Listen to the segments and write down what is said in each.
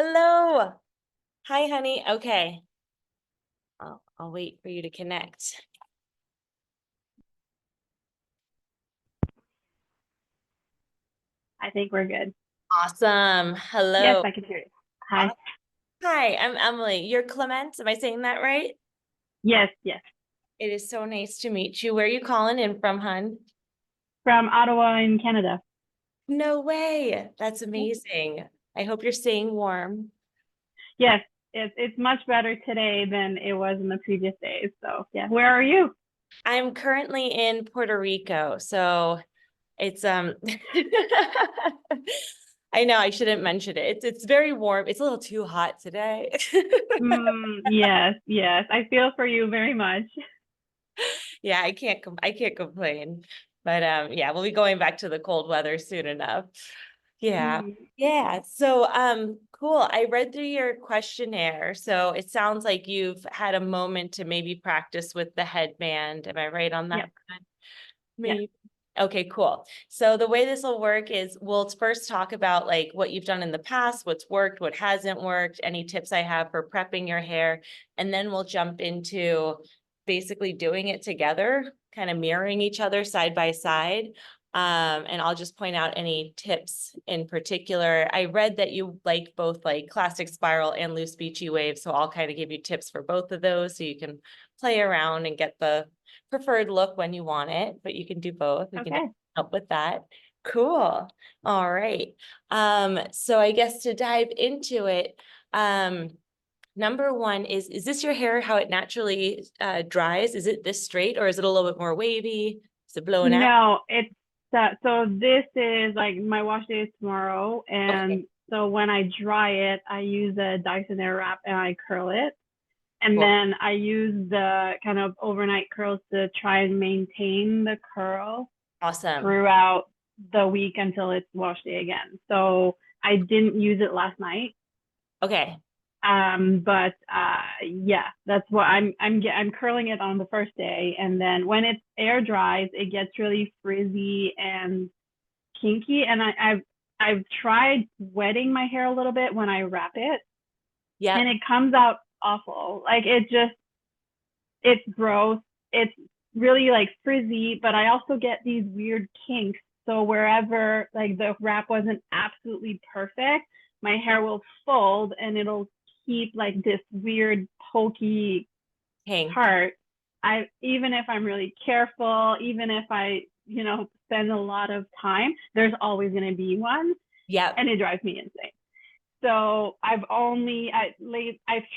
Hello. Hi, honey. Okay. I'll wait for you to connect. I think we're good. Awesome. Yes, Hello. I can hear you. Aw- Hi. Hi, I'm Emily. You're Clemence. Am I saying that right? Yes, yes. It is so nice to meet you. Where are you calling in from, hun? From Ottawa in Canada. No way. That's amazing. I hope you're staying warm. Yes, it's much better today than it was in the previous days. So yeah, where are you? I'm currently in Puerto Rico, so it's I know I shouldn't mention it. It's very warm. It's a little too hot today. Yes, yes. I feel for you very much. Yeah, I can't complain. But yeah, we'll be going back to the cold weather soon enough. Yeah. Mm, Yeah. So cool. I read through your questionnaire. So it sounds like you've had a moment to maybe practice with the headband. Am I right on yep, that? yes. Maybe. Okay, cool. So the way this will work is we'll first talk about like what you've done in the past, what's worked, what hasn't worked, any tips I have for prepping your hair, and then we'll jump into basically doing it together, kind of mirroring each other side by side. And I'll just point out any tips in particular. I read that you like both like classic spiral and loose beachy waves, so I'll kind of give you tips for both of those so you can play around and get the preferred look when you want it, but you can do both. We can Okay. help with that. Cool. All right. So I guess to dive into it, number one is this your hair how it naturally dries? Is it this straight or is it a little bit more wavy? Is it blowing out? No, it's so this is like my wash day is tomorrow, Okay, and so when I dry it, I use a Dyson Airwrap and I curl it. And cool. then I use the kind of overnight curls to try and maintain the curl Awesome. throughout the week until it's wash day again. So I didn't use it last night. Okay. But yeah, that's what I'm curling it on the first day, and then when it air dries, it gets really frizzy and kinky. And I've tried wetting my hair a little bit when I wrap it, and Yep. it comes out awful. Like it's gross. It's really like frizzy, but I also get these weird kinks. So wherever like the wrap wasn't absolutely perfect, my hair will fold and it'll keep like this weird pokey Hank. part. I even if I'm really careful, even if I, spend a lot of time, there's always going to be one, Yep. and it drives me insane. So I've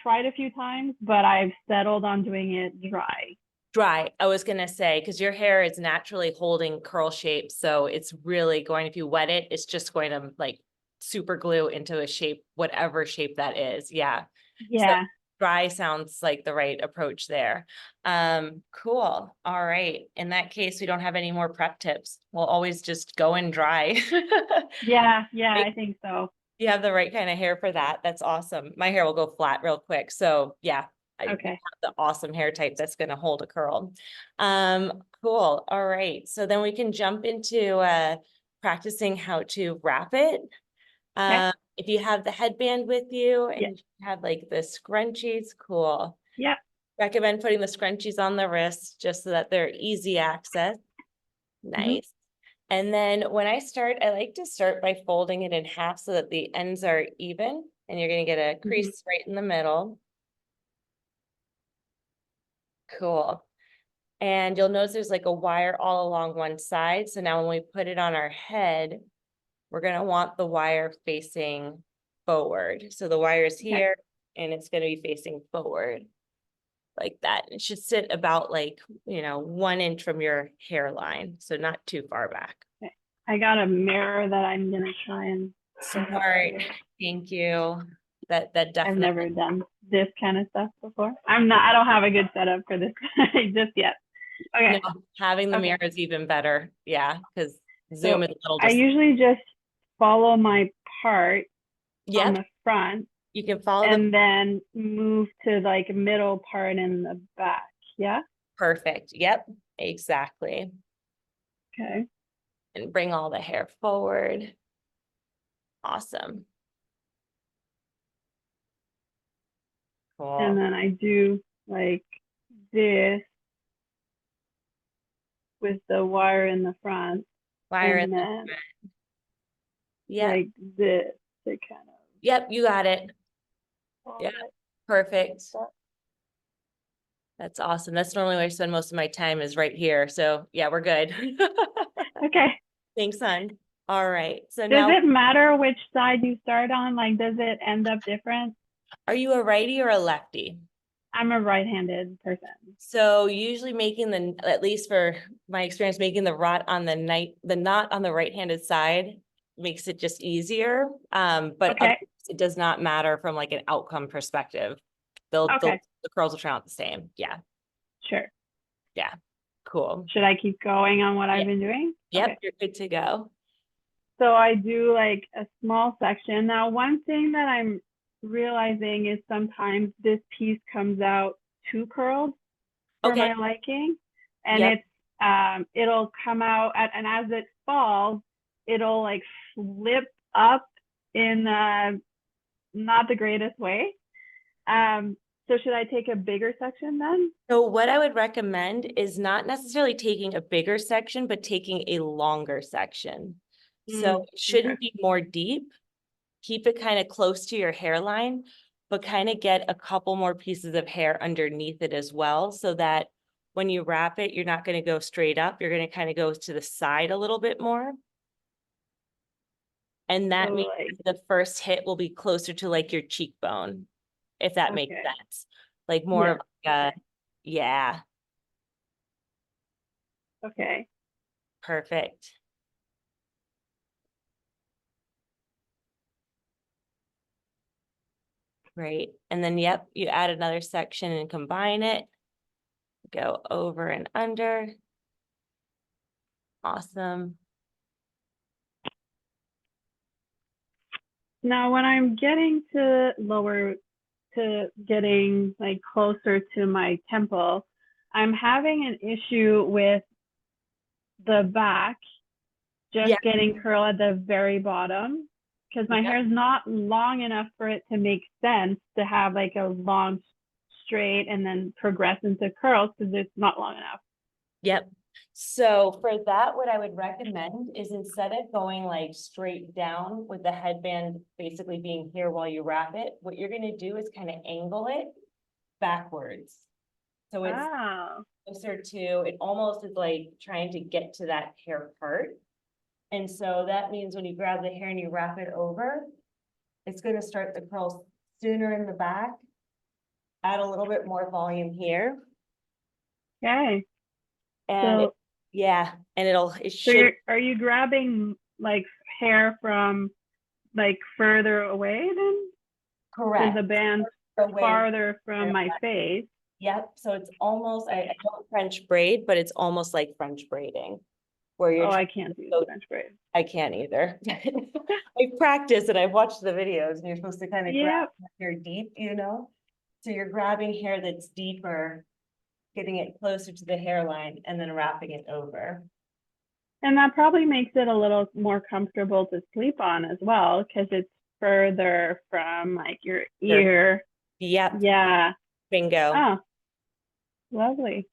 tried a few times, but I've settled on doing it dry. Dry. I was gonna say, because your hair is naturally holding curl shape, so it's really going, if you wet it, it's just going to like super glue into a shape, whatever shape that is. Yeah. So Yeah. dry sounds like the right approach there. Cool. All right. In that case, we don't have any more prep tips. We'll always just go in dry. Yeah, yeah, Make I think so. you have the right kind of hair for that. That's awesome. My hair will go flat real quick. So yeah, you Okay. have the awesome hair type that's going to hold a curl. Cool. All right. So then we can jump into practicing how to wrap it. Okay. If you have the headband with you Yeah. and you have like the scrunchies, cool. Yep. Recommend putting the scrunchies on the wrist just so that they're easy access. Hmm. Nice. And then when I start, I like to start by folding it in half so that the ends are even, and you're going to get a Hmm. crease right in the middle. Cool. And you'll notice there's like a wire all along one side. So now when we put it on our head, we're going to want the wire facing forward. So the wire is Okay. here and it's going to be facing forward like that. It should sit about like, 1 inch from your hairline. So not too far back. Okay. I got a mirror that I'm gonna try and set up Smart. here. Thank you. That I've definitely, never done this kind of stuff before. I don't have a good setup for this just yet. no, Okay. having the mirror Okay. is even better. Yeah, because So Zoom is a little I just, usually just follow my part on yep, the front you can follow the and then move to like middle part in the back. Yeah. perfect. Yep, exactly. Okay. And bring all the hair forward. Awesome. Cool. And then I do like this with the wire in the front. Wire in And the then front. Yeah. like this to kind of Yep, you got it. hold Yeah, it. perfect. That's awesome. That's normally where I spend most of my time is right here. So yeah, we're good. Okay. Thanks, hon. All right. So Does now, it matter which side you start on? Like, does it end up different? are you a righty or a lefty? I'm a right-handed person. So usually making the, at least for my experience, making the knot on the right-handed side makes it just easier. But Okay. it does not matter from like an outcome perspective. Okay. The curls will turn out the same. Yeah. Sure. Yeah. Cool. Should I keep going on what Yeah. I've been doing? Yep. Okay. You're good to go. So I do like a small section. Now, one thing that I'm realizing is sometimes this piece comes out too curled for Okay. my liking. And Yep. it'll come out and as it falls, it'll like flip up in not the greatest way. So should I take a bigger section then? So what I would recommend is not necessarily taking a bigger section, but taking a longer section. So it shouldn't Okay. be more deep. Keep it kind of close to your hairline, but kind of get a couple more pieces of hair underneath it as well, so that when you wrap it, you're not going to go straight up. You're going to kind of go to the side a little bit more. And that So means like, the first hit will be closer to like your cheekbone, if that makes okay. sense. Like more Yeah. of like a, yeah, Okay. perfect. Great. And then, yep, you add another section and combine it. Go over and under. Awesome. Now, when I'm getting to getting like closer to my temple, I'm having an issue with the back just Yeah. getting curl at the very bottom because my Yep. hair is not long enough for it to make sense to have like a long straight and then progress into curls because it's not long enough. Yep. So for that, what I would recommend is instead of going like straight down with the headband basically being here while you wrap it, what you're gonna do is kind of angle it backwards. So it's Oh, closer to, it almost is like trying to get to that hair part. And so that means when you grab the hair and you wrap it over, it's gonna start the curls sooner in the back, add a little bit more volume here. okay. And So, yeah, and it so should, are you grabbing like hair from like further away then? Because correct. the band's Away. farther from my face. Yep, so it's almost, I don't French braid, but it's almost like French braiding. Where you're, Oh, I can't do so French braid. I can't either. I've practiced and I've watched the videos and you're supposed to kind of grab Yep. hair deep, you know? So you're grabbing hair that's deeper, getting it closer to the hairline and then wrapping it over. And that probably makes it a little more comfortable to sleep on as well, because it's further from like your ear. Yep, Yeah. bingo. Oh, lovely.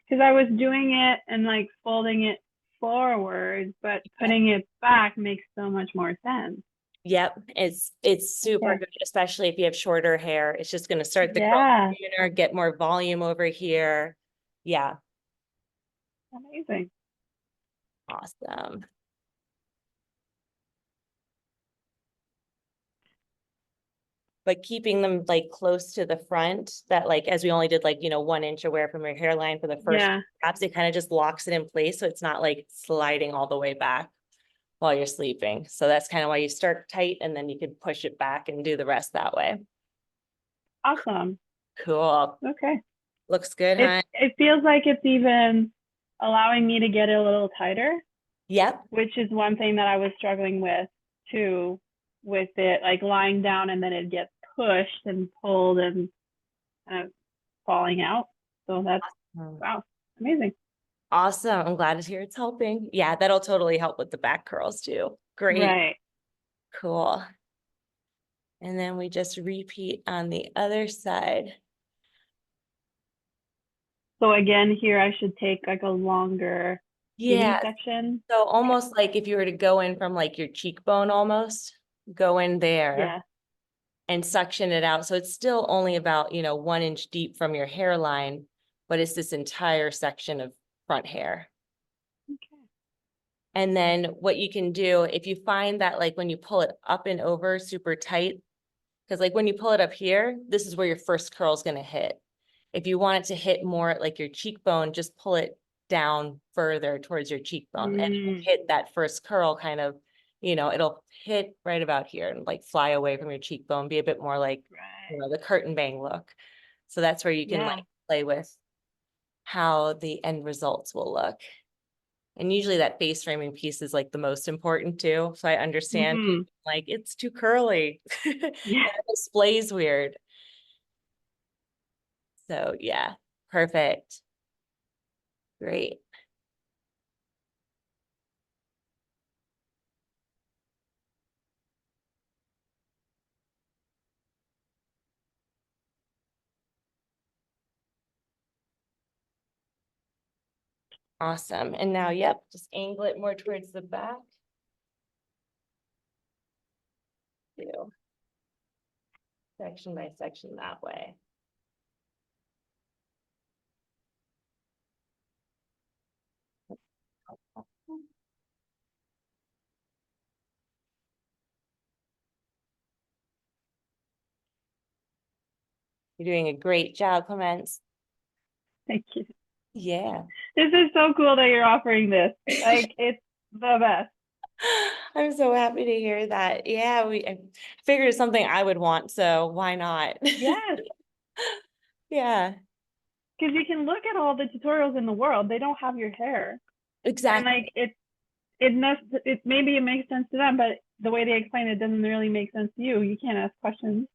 Because I was doing it and like folding it forward, but putting it back makes so much more sense. Yep, it's super Okay. good, especially if you have shorter hair. It's just gonna start the curl Yeah. sooner, get more volume over here. Yeah, Amazing. awesome. But keeping them like close to the front, that like, as we only did like, 1 inch away from your hairline for the first Yeah. wraps, it kind of just locks it in place. So it's not like sliding all the way back while you're sleeping. So that's kind of why you start tight and then you can push it back and do the rest that way. Awesome. Cool. Okay. Looks good, It huh? it feels like it's even allowing me to get it a little tighter, Yep. which is one thing that I was struggling with too, with it like lying down and then it gets pushed and pulled and kind of falling out. So that's wow, amazing. Awesome. I'm glad to hear it's helping. Yeah, that'll totally help with the back curls too. Great. Right. Cool. And then we just repeat on the other side. So again, here I should take like a longer skinny Yeah. section. So almost like if you were to go in from like your cheekbone almost, go in there Yeah. and suction it out. So it's still only about, 1 inch deep from your hairline, but it's this entire section of front hair. Okay. And then what you can do, if you find that like when you pull it up and over super tight, because like when you pull it up here, this is where your first curl is going to hit. If you want it to hit more at like your cheekbone, just pull it down further towards your cheekbone and it'll hit that first curl kind of, it'll hit right about here and like fly away from your cheekbone, be a bit more like, Right. the curtain bang look. So that's where you can Yeah. like play with how the end results will look. And usually that face framing piece is like the most important too. So I understand like it's too curly. Yeah. It displays weird. So yeah, perfect. Great. Awesome. And now, yep, just angle it more towards the back. Do section by section that way. You're doing a great job, Clemence. Thank you. Yeah. This is so cool that you're offering this. Like, it's the best. I'm so happy to hear that. Yeah, I figured it's something I would want, so why not? Yes. Yeah, Because you can look at all the tutorials in the world, they don't have your hair. And exactly. like it maybe it makes sense to them, but the way they explain it doesn't really make sense to you. You can't ask questions.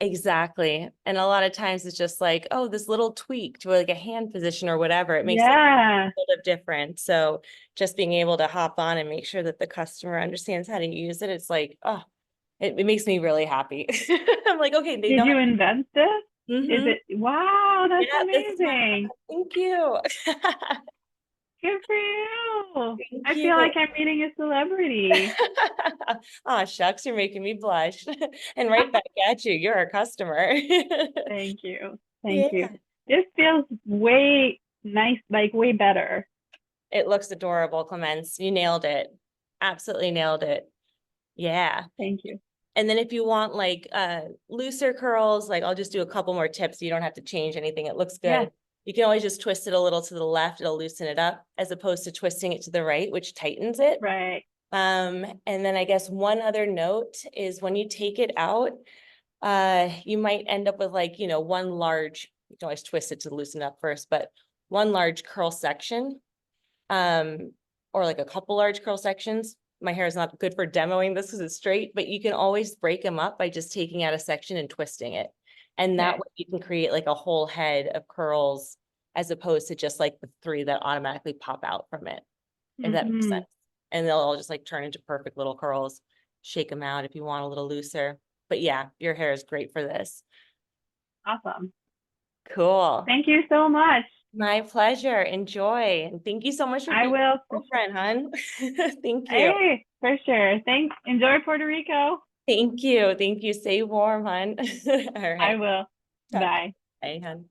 Exactly. And a lot of times it's just like, oh, this little tweak to like a hand position or whatever. It makes like Yeah. a bit of difference. So just being able to hop on and make sure that the customer understands how to use it, it's like, oh, it makes me really happy. I'm like, okay, they Did know. you invent this? Is Mm-hmm. it wow, that's Yeah, this is my, amazing. thank you. Good for you. Thank I you. feel like I'm meeting a celebrity. Oh, shucks, you're making me blush. And right back at you, you're a customer. Thank you. Thank you. Yeah. This feels way nice, like way better. It looks adorable, Clemence. You nailed it. Absolutely nailed it. Yeah. Thank you. And then if you want like looser curls, like I'll just do a couple more tips so you don't have to change anything. It looks Yeah. good. You can always just twist it a little to the left, it'll loosen it up, as opposed to twisting it to the right, which tightens it. Right. And then I guess one other note is when you take it out, you might end up with like, one large, you can always twist it to loosen up first, but one large curl section, or like a couple large curl sections. My hair is not good for demoing this because it's straight, but you can always break them up by just taking out a section and twisting it. And that Okay. way you can create like a whole head of curls as opposed to just like the 3 that automatically pop out from it, if that makes sense. And they'll all just like turn into perfect little curls. Shake them out if you want a little looser. But yeah, your hair is great for this. Awesome. Cool. Thank you so much. My pleasure. Enjoy. And thank you so much for I being will. a girlfriend, hon. Thank you. Hey, for sure. Thanks. Enjoy Puerto Rico. Thank you. Thank you. Stay warm, hon. All I right. will. Talk. Bye. Bye, hon.